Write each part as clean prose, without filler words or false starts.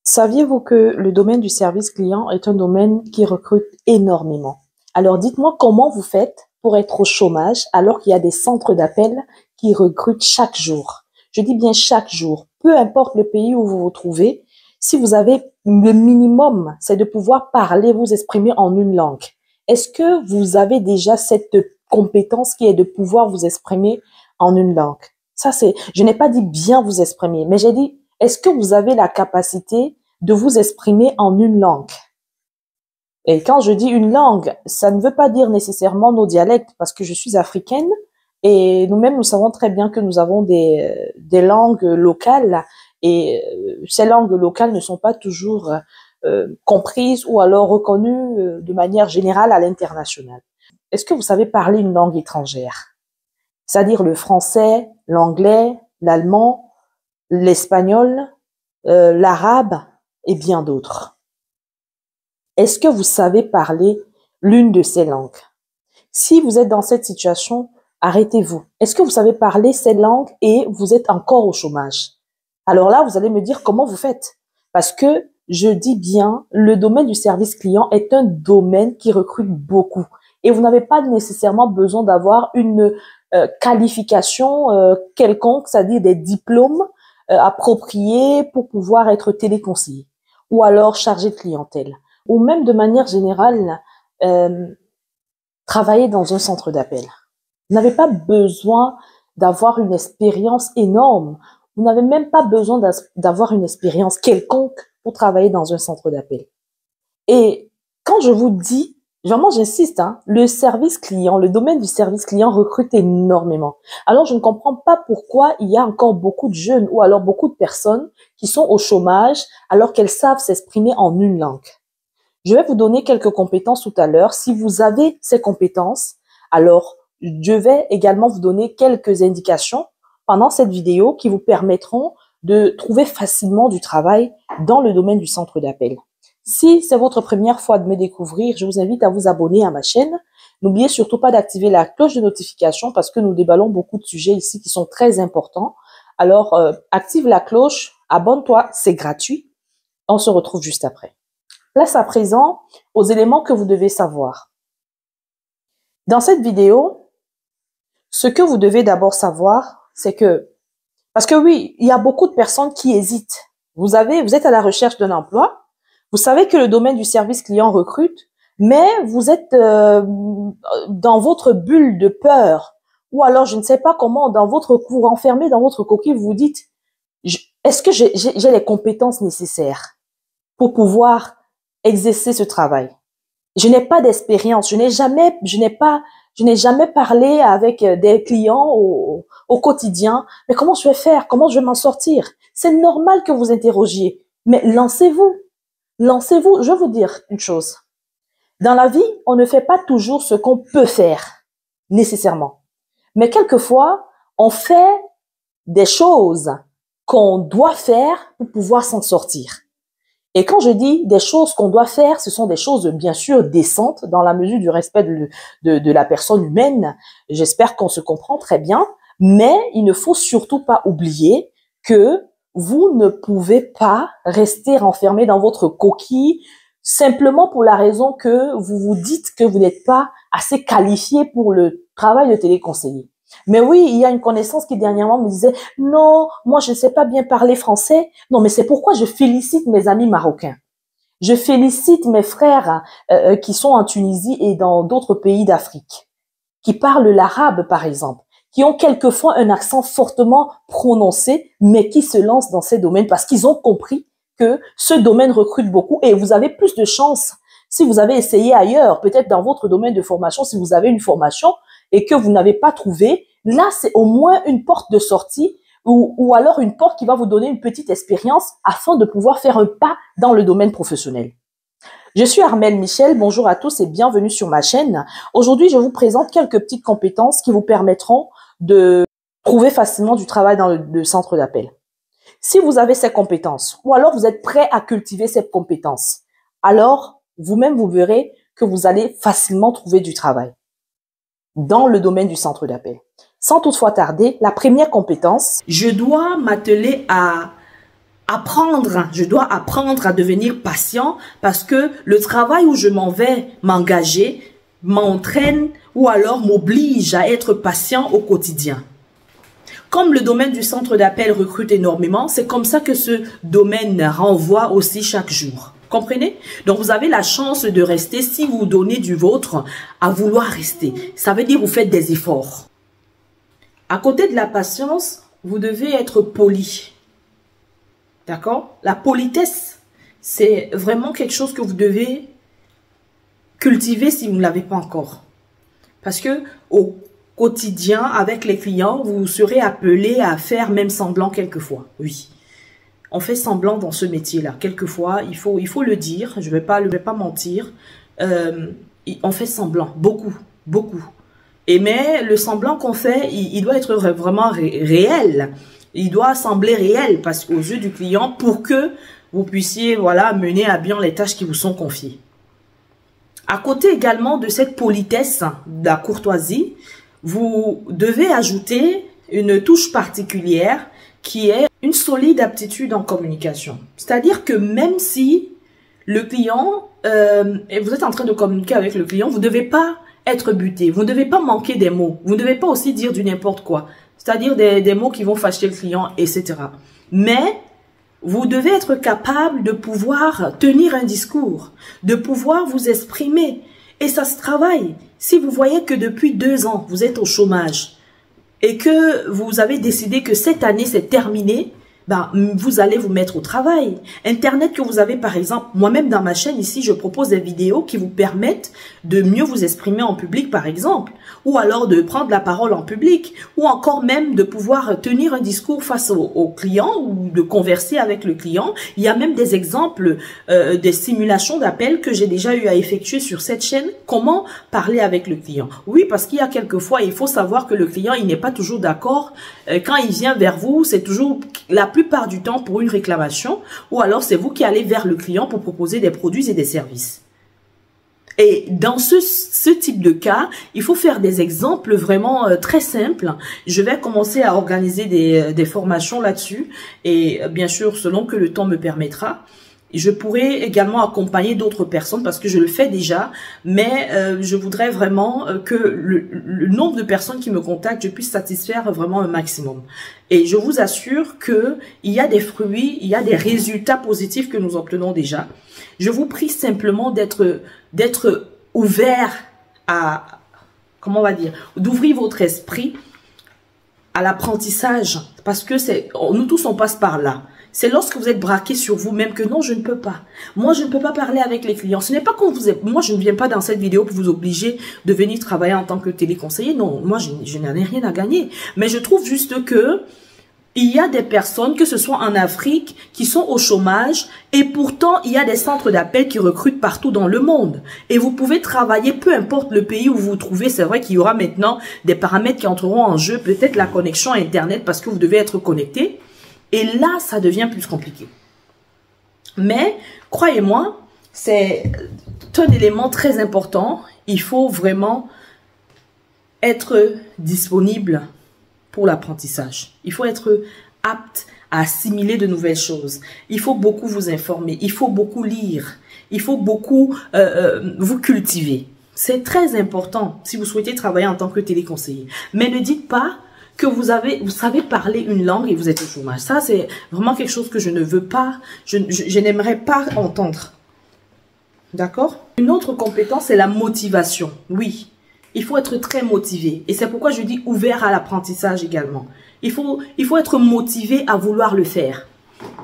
Saviez-vous que le domaine du service client est un domaine qui recrute énormément? Alors dites-moi comment vous faites pour être au chômage alors qu'il y a des centres d'appel qui recrutent chaque jour. Je dis bien chaque jour, peu importe le pays où vous vous trouvez, si vous avez le minimum, c'est de pouvoir parler, vous exprimer en une langue. Est-ce que vous avez déjà cette compétence qui est de pouvoir vous exprimer en une langue? Je n'ai pas dit bien vous exprimer, mais j'ai dit, est-ce que vous avez la capacité de vous exprimer en une langue? Et quand je dis une langue, ça ne veut pas dire nécessairement nos dialectes, parce que je suis africaine et nous-mêmes, nous savons très bien que nous avons des langues locales et ces langues locales ne sont pas toujours comprises ou alors reconnues de manière générale à l'international. Est-ce que vous savez parler une langue étrangère? C'est-à-dire le français, l'anglais, l'allemand, l'espagnol, l'arabe et bien d'autres. Est-ce que vous savez parler l'une de ces langues? Si vous êtes dans cette situation, arrêtez-vous. Est-ce que vous savez parler ces langues et vous êtes encore au chômage? Alors là, vous allez me dire comment vous faites. Parce que je dis bien, le domaine du service client est un domaine qui recrute beaucoup. Et vous n'avez pas nécessairement besoin d'avoir une qualification quelconque, c'est-à-dire des diplômes appropriés pour pouvoir être téléconseiller ou alors chargé de clientèle ou même de manière générale euh, travailler dans un centre d'appel. Vous n'avez pas besoin d'avoir une expérience énorme. Vous n'avez même pas besoin d'avoir une expérience quelconque pour travailler dans un centre d'appel. Et quand je vous dis, vraiment j'insiste, le service client, le domaine du service client recrute énormément. Alors je ne comprends pas pourquoi il y a encore beaucoup de jeunes ou alors beaucoup de personnes qui sont au chômage alors qu'elles savent s'exprimer en une langue. Je vais vous donner quelques compétences tout à l'heure. Si vous avez ces compétences, alors je vais également vous donner quelques indications pendant cette vidéo qui vous permettront de trouver facilement du travail dans le domaine du centre d'appel. Si c'est votre première fois de me découvrir, je vous invite à vous abonner à ma chaîne. N'oubliez surtout pas d'activer la cloche de notification parce que nous déballons beaucoup de sujets ici qui sont très importants. Alors, active la cloche, abonne-toi, c'est gratuit. On se retrouve juste après. Place à présent aux éléments que vous devez savoir. Dans cette vidéo, ce que vous devez d'abord savoir, c'est que, parce que oui, il y a beaucoup de personnes qui hésitent. Vous êtes à la recherche d'un emploi, vous savez que le domaine du service client recrute, mais vous êtes dans votre bulle de peur, ou alors je ne sais pas comment, dans votre cour, enfermé dans votre coquille, vous vous dites, est-ce que j'ai les compétences nécessaires pour pouvoir exercer ce travail? Je n'ai pas d'expérience, je n'ai jamais parlé avec des clients au quotidien. Mais comment je vais faire? Comment je vais m'en sortir? C'est normal que vous interrogiez, mais lancez-vous. Lancez-vous. Je vais vous dire une chose. Dans la vie, on ne fait pas toujours ce qu'on peut faire, nécessairement. Mais quelquefois, on fait des choses qu'on doit faire pour pouvoir s'en sortir. Et quand je dis des choses qu'on doit faire, ce sont des choses bien sûr décentes dans la mesure du respect de la personne humaine. J'espère qu'on se comprend très bien, mais il ne faut surtout pas oublier que vous ne pouvez pas rester enfermé dans votre coquille simplement pour la raison que vous vous dites que vous n'êtes pas assez qualifié pour le travail de téléconseiller. Mais oui, il y a une connaissance qui dernièrement me disait « Non, moi je ne sais pas bien parler français. » Non, mais c'est pourquoi je félicite mes amis marocains. Je félicite mes frères qui sont en Tunisie et dans d'autres pays d'Afrique, qui parlent l'arabe par exemple, qui ont quelquefois un accent fortement prononcé, mais qui se lancent dans ces domaines parce qu'ils ont compris que ce domaine recrute beaucoup et vous avez plus de chances si vous avez essayé ailleurs, peut-être dans votre domaine de formation, si vous avez une formation et que vous n'avez pas trouvé, là, c'est au moins une porte de sortie ou alors une porte qui va vous donner une petite expérience afin de pouvoir faire un pas dans le domaine professionnel. Je suis Armelle Michel, bonjour à tous et bienvenue sur ma chaîne. Aujourd'hui, je vous présente quelques petites compétences qui vous permettront de trouver facilement du travail dans le centre d'appel. Si vous avez ces compétences ou alors vous êtes prêt à cultiver ces compétences, alors vous-même vous verrez que vous allez facilement trouver du travail dans le domaine du centre d'appel. Sans toutefois tarder, la première compétence, je dois m'atteler à apprendre, je dois apprendre à devenir patient parce que le travail où je m'en vais m'engager m'entraîne ou alors m'oblige à être patient au quotidien. Comme le domaine du centre d'appel recrute énormément, c'est comme ça que ce domaine renvoie aussi chaque jour. Comprenez? Donc, vous avez la chance de rester si vous donnez du vôtre à vouloir rester. Ça veut dire que vous faites des efforts. À côté de la patience, vous devez être poli. D'accord? La politesse, c'est vraiment quelque chose que vous devez cultiver si vous ne l'avez pas encore. Parce que au quotidien, avec les clients, vous serez appelé à faire même semblant quelquefois. Oui. On fait semblant dans ce métier-là. Quelquefois, il faut le dire, je vais pas mentir. On fait semblant, beaucoup. Mais le semblant qu'on fait, il doit être vraiment réel. Il doit sembler réel parce qu'aux yeux du client, pour que vous puissiez mener à bien les tâches qui vous sont confiées. À côté également de cette politesse, de la courtoisie, vous devez ajouter une touche particulière qui est une solide aptitude en communication. C'est-à-dire que même si le client, vous êtes en train de communiquer avec le client, vous ne devez pas être buté, vous ne devez pas manquer des mots, vous ne devez pas aussi dire du n'importe quoi, c'est-à-dire des mots qui vont fâcher le client, etc. Mais vous devez être capable de pouvoir tenir un discours, de pouvoir vous exprimer. Et ça se travaille. Si vous voyez que depuis 2 ans, vous êtes au chômage et que vous avez décidé que cette année, c'est terminé, vous allez vous mettre au travail. Internet que vous avez, par exemple, moi-même dans ma chaîne ici, je propose des vidéos qui vous permettent de mieux vous exprimer en public, par exemple, ou alors de prendre la parole en public, ou encore même de pouvoir tenir un discours face au client ou de converser avec le client. Il y a même des exemples, des simulations d'appels que j'ai déjà eu à effectuer sur cette chaîne. Comment parler avec le client? Oui, parce qu'il y a quelquefois, il faut savoir que le client, il n'est pas toujours d'accord. Quand il vient vers vous, c'est toujours la plupart du temps pour une réclamation, ou alors c'est vous qui allez vers le client pour proposer des produits et des services. Et dans ce type de cas, il faut faire des exemples vraiment très simples. Je vais commencer à organiser des formations là-dessus, et bien sûr, selon que le temps me permettra. Je pourrais également accompagner d'autres personnes parce que je le fais déjà, mais je voudrais vraiment que le nombre de personnes qui me contactent, je puisse satisfaire vraiment un maximum. Et je vous assure que il y a des fruits, il y a des résultats positifs que nous obtenons déjà. Je vous prie simplement d'être ouvert à, comment on va dire, d'ouvrir votre esprit à l'apprentissage, parce que nous tous on passe par là. C'est lorsque vous êtes braqué sur vous-même que non, je ne peux pas. Moi, je ne peux pas parler avec les clients. Ce n'est pas qu'on vous est... Moi, je ne viens pas dans cette vidéo pour vous obliger de venir travailler en tant que téléconseiller. Non, moi, je n'en ai rien à gagner. Mais je trouve juste que il y a des personnes, que ce soit en Afrique, qui sont au chômage et pourtant, il y a des centres d'appel qui recrutent partout dans le monde. Et vous pouvez travailler, peu importe le pays où vous vous trouvez. C'est vrai qu'il y aura maintenant des paramètres qui entreront en jeu, peut-être la connexion à Internet parce que vous devez être connecté. Et là, ça devient plus compliqué. Mais, croyez-moi, c'est un élément très important. Il faut vraiment être disponible pour l'apprentissage. Il faut être apte à assimiler de nouvelles choses. Il faut beaucoup vous informer. Il faut beaucoup lire. Il faut beaucoup vous cultiver. C'est très important si vous souhaitez travailler en tant que téléconseiller. Mais ne dites pas que vous savez parler une langue et vous êtes au chômage. Ça, c'est vraiment quelque chose que je ne veux pas, je n'aimerais pas entendre. D'accord? Une autre compétence, c'est la motivation. Oui, il faut être très motivé. Et c'est pourquoi je dis ouvert à l'apprentissage également. Il faut être motivé à vouloir le faire.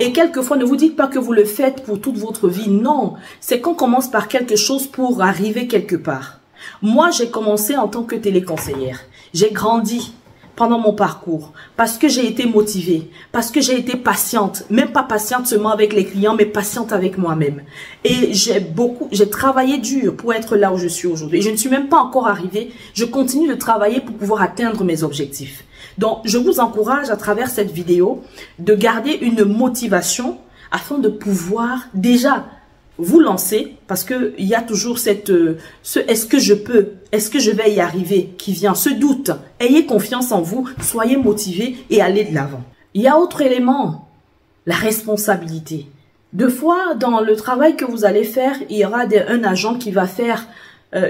Et quelquefois, ne vous dites pas que vous le faites pour toute votre vie. Non, c'est qu'on commence par quelque chose pour arriver quelque part. Moi, j'ai commencé en tant que téléconseillère. J'ai grandi pendant mon parcours, parce que j'ai été motivée, parce que j'ai été patiente, même pas patiente seulement avec les clients, mais patiente avec moi-même. Et j'ai travaillé dur pour être là où je suis aujourd'hui. Je ne suis même pas encore arrivée, je continue de travailler pour pouvoir atteindre mes objectifs. Donc, je vous encourage à travers cette vidéo de garder une motivation afin de pouvoir déjà vous lancer, parce que il y a toujours est-ce que je peux, est-ce que je vais y arriver qui vient, ce doute. Ayez confiance en vous, soyez motivés et allez de l'avant. Il y a autre élément la responsabilité. Deux fois, dans le travail que vous allez faire, il y aura un agent qui va faire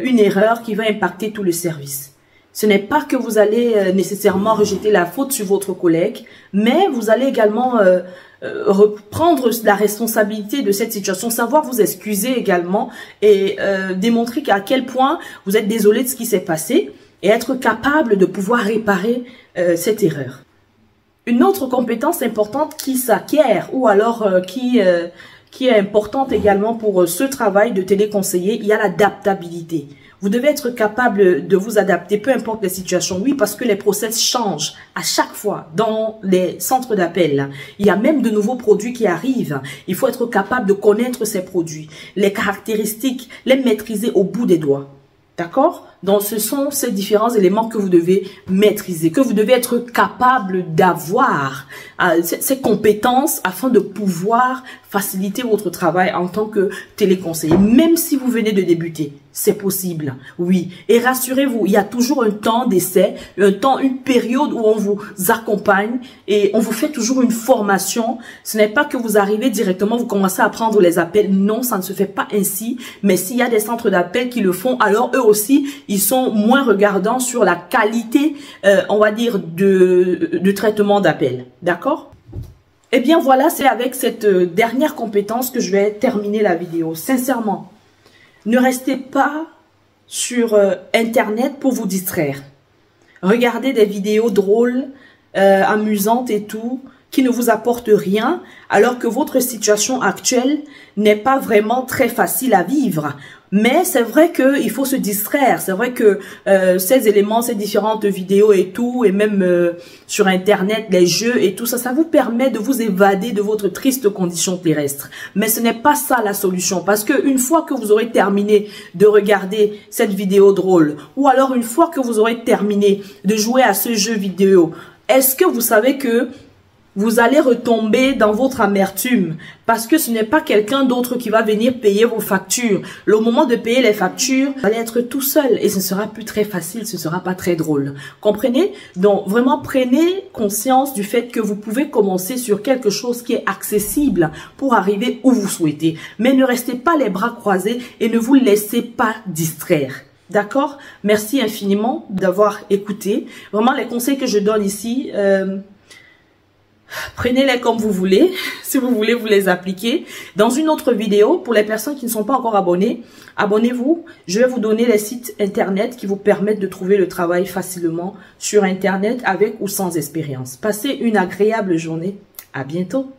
une erreur qui va impacter tout le service. Ce n'est pas que vous allez nécessairement rejeter la faute sur votre collègue, mais vous allez également reprendre la responsabilité de cette situation, savoir vous excuser également et démontrer à quel point vous êtes désolé de ce qui s'est passé et être capable de pouvoir réparer cette erreur. Une autre compétence importante qui s'acquiert ou alors qui est importante également pour ce travail de téléconseiller, il y a l'adaptabilité. Vous devez être capable de vous adapter, peu importe les situations. Oui, parce que les process changent à chaque fois dans les centres d'appel. Il y a même de nouveaux produits qui arrivent. Il faut être capable de connaître ces produits, les caractéristiques, les maîtriser au bout des doigts. D'accord? Donc, ce sont ces différents éléments que vous devez maîtriser, que vous devez être capable d'avoir ces compétences afin de pouvoir faciliter votre travail en tant que téléconseiller. Même si vous venez de débuter, c'est possible, oui. Et rassurez-vous, il y a toujours un temps d'essai, une période où on vous accompagne et on vous fait toujours une formation. Ce n'est pas que vous arrivez directement, vous commencez à prendre les appels. Non, ça ne se fait pas ainsi. Mais s'il y a des centres d'appel qui le font, alors eux aussi, ils sont moins regardants sur la qualité, on va dire, de traitement d'appel. D'accord? Eh bien voilà, c'est avec cette dernière compétence que je vais terminer la vidéo. Sincèrement, ne restez pas sur Internet pour vous distraire. Regardez des vidéos drôles, amusantes et tout, qui ne vous apportent rien, alors que votre situation actuelle n'est pas vraiment très facile à vivre. Mais c'est vrai qu'il faut se distraire. C'est vrai que ces éléments, ces différentes vidéos et tout, et même sur Internet, les jeux et tout ça, ça vous permet de vous évader de votre triste condition terrestre. Mais ce n'est pas ça la solution. Parce que une fois que vous aurez terminé de regarder cette vidéo drôle, ou alors une fois que vous aurez terminé de jouer à ce jeu vidéo, est-ce que vous savez que vous allez retomber dans votre amertume parce que ce n'est pas quelqu'un d'autre qui va venir payer vos factures. Le moment de payer les factures, vous allez être tout seul et ce ne sera plus très facile, ce ne sera pas très drôle. Comprenez? Donc vraiment prenez conscience du fait que vous pouvez commencer sur quelque chose qui est accessible pour arriver où vous souhaitez. Mais ne restez pas les bras croisés et ne vous laissez pas distraire. D'accord? Merci infiniment d'avoir écouté. Vraiment les conseils que je donne ici... prenez-les comme vous voulez, si vous voulez vous les appliquer. Dans une autre vidéo, pour les personnes qui ne sont pas encore abonnées, abonnez-vous. Je vais vous donner les sites internet qui vous permettent de trouver le travail facilement sur internet avec ou sans expérience. Passez une agréable journée. À bientôt.